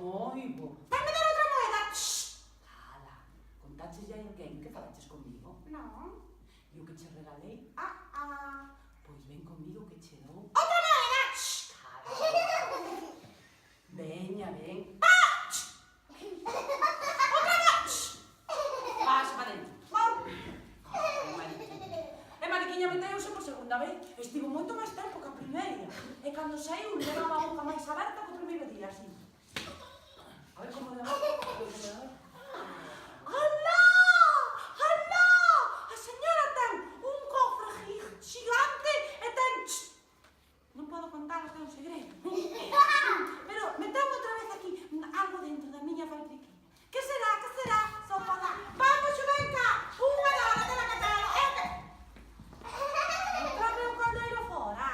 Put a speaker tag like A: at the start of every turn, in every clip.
A: Oigo.
B: Vai-me dar outra moeda.
A: Cala, contaches ya alguén que falaches comigo?
B: Non.
A: E o que che regalei?
B: Ah.
A: Pois ven comigo que che dou.
B: Outra moeda.
A: Cala. Veña, ven. Pasa para dentro. E Mariquiña meteuse por segunda vez. Estivo moito máis tempo que a primeira. E cando saiu, levaba a boca máis aberta que o primeiro día, así. A ver como leva.
B: Alá! Alá! A señora ten un cofre xigante e ten... Non podo contar, é un segredo. Pero meteu outra vez aquí algo dentro da miña fabriquinha. Que será? Que será? Sopa da... Vamos, Xubenca! Unha hora de la catala. Trame o caldeiro fora.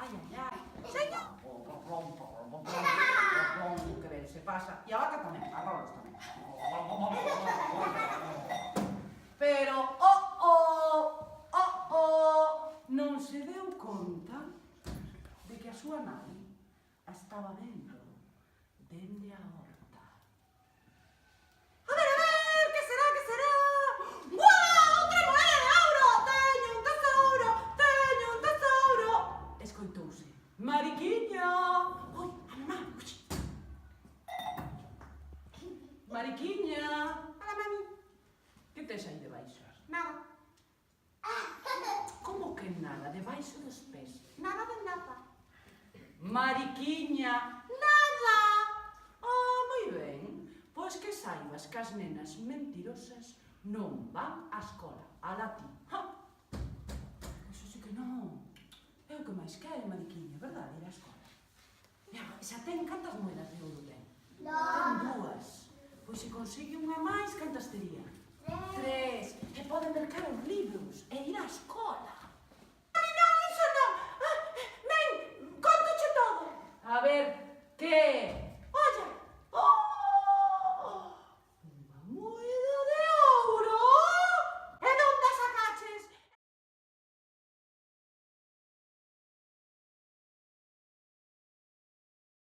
B: Ai, ai, ai. Señor.
A: Que ben se pasa. E a vaca tamén, a rolos tamén. Pero, non se deu conta de que a súa nai a estaba vendo dende a horta.
B: A ver, que será, que será? Uau, outra moeda de ouro! Teño un tesouro, teño un tesouro!
A: Escoitouse. Mariquiña!
B: Oi, a mamá.
A: Mariquiña!
B: A mami.
A: Que tes aí debaixo?
B: Nada,
A: Como que nada? Debaixo dos pés.
B: nada de nada.
A: Mariquiña!
B: Nada!
A: Moi ben. Pois que saibas que as nenas mentirosas non van á escola. Alá ti. Iso sí que non. É o que máis quere, Mariquiña, verdade, ir á escola? Xa ten cantas moedas de ouro ten? Ten dúas. Pois se consigue unha máis, cantas tería? 3. E pode mercar os libros e ir á escola.